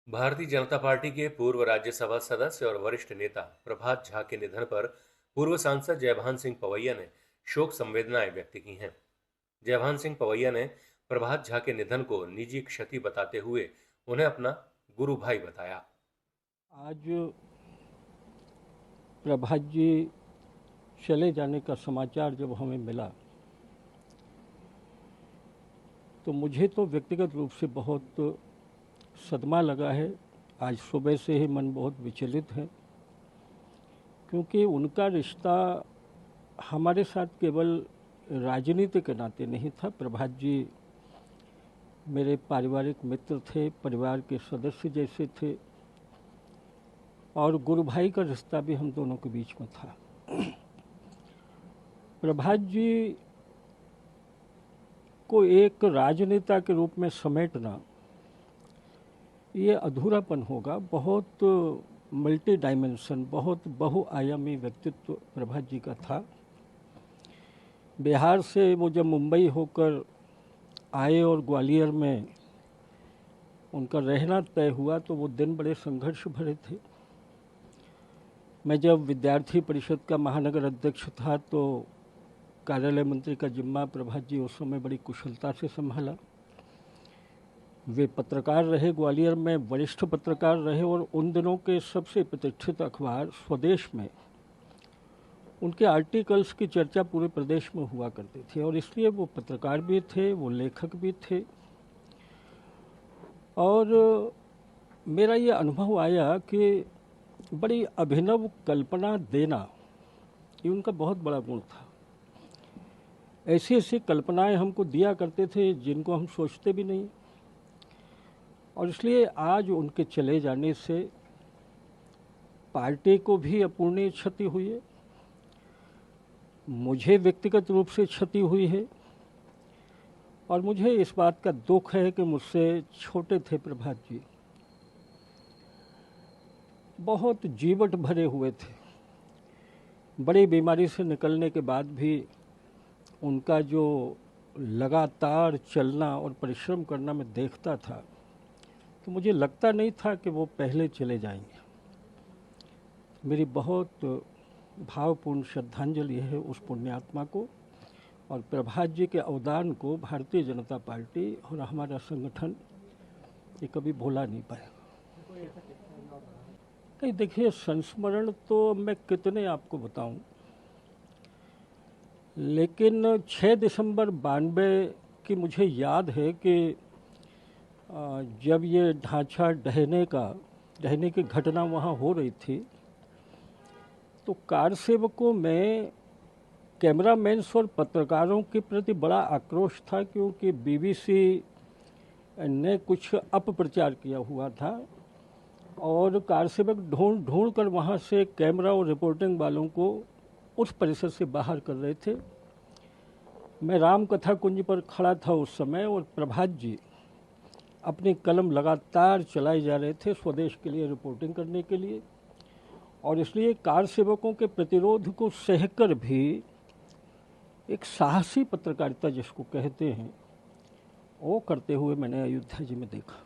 Bharatiya Janata party के पूर्व राज्यसभा सदस्य और वरिष्ठ नेता प्रभात झा के निधन पर पूर्व सांसद जयभान सिंह पवैया ने शोक संवेदनाएं व्यक्त की हैं। जयभान सिंह पवैया ने प्रभात झा के निधन को निजी क्षति बताते हुए उन्हें अपना गुरु भाई बताया। आज प्रभात जी चले जाने का समाचार जब हमें मिला तो मुझे तो व्यक्तिगत रूप से बहुत सदमा लगा है। आज सुबह से ही मन बहुत विचलित है, क्योंकि उनका रिश्ता हमारे साथ केवल राजनीति के नाते नहीं था। प्रभात जी मेरे पारिवारिक मित्र थे, परिवार के सदस्य जैसे थे, और गुरु भाई का रिश्ता भी हम दोनों के बीच में था। प्रभात जी को एक राजनेता के रूप में समेटना ये अधूरापन होगा। बहुत मल्टी डायमेंशन, बहुत बहुआयामी व्यक्तित्व प्रभात जी का था। बिहार से वो जब मुंबई होकर आए और ग्वालियर में उनका रहना तय हुआ तो वो दिन बड़े संघर्ष भरे थे। मैं जब विद्यार्थी परिषद का महानगर अध्यक्ष था तो कार्यालय मंत्री का जिम्मा प्रभात जी उस समय बड़ी कुशलता से संभाला। वे पत्रकार रहे, ग्वालियर में वरिष्ठ पत्रकार रहे, और उन दिनों के सबसे प्रतिष्ठित अखबार स्वदेश में उनके आर्टिकल्स की चर्चा पूरे प्रदेश में हुआ करती थी, और इसलिए वो पत्रकार भी थे, वो लेखक भी थे। और मेरा ये अनुभव आया कि बड़ी अभिनव कल्पना देना ये उनका बहुत बड़ा गुण था। ऐसी ऐसी कल्पनाएं हमको दिया करते थे जिनको हम सोचते भी नहीं, और इसलिए आज उनके चले जाने से पार्टी को भी अपूर्णीय क्षति हुई है, मुझे व्यक्तिगत रूप से क्षति हुई है, और मुझे इस बात का दुख है कि मुझसे छोटे थे प्रभात जी, बहुत जीवट भरे हुए थे। बड़ी बीमारी से निकलने के बाद भी उनका जो लगातार चलना और परिश्रम करना मैं देखता था तो मुझे लगता नहीं था कि वो पहले चले जाएंगे। मेरी बहुत भावपूर्ण श्रद्धांजलि है उस पुण्यात्मा को, और प्रभात जी के अवदान को भारतीय जनता पार्टी और हमारा संगठन ये कभी भुला नहीं पाएगा। नहीं, देखिए, संस्मरण तो मैं कितने आपको बताऊं, लेकिन 6 दिसंबर 92 की मुझे याद है कि जब ये ढांचा ढहने की घटना वहाँ हो रही थी तो कार सेवकों में कैमरामैन्स और पत्रकारों के प्रति बड़ा आक्रोश था, क्योंकि बीबीसी ने कुछ अपप्रचार किया हुआ था और कार सेवक ढूंढ कर वहाँ से कैमरा और रिपोर्टिंग वालों को उस परिसर से बाहर कर रहे थे। मैं राम कथा कुंज पर खड़ा था उस समय, और प्रभात जी अपनी कलम लगातार चलाए जा रहे थे स्वदेश के लिए रिपोर्टिंग करने के लिए, और इसलिए कार सेवकों के प्रतिरोध को सहकर भी एक साहसी पत्रकारिता जिसको कहते हैं वो करते हुए मैंने अयोध्या जी में देखा।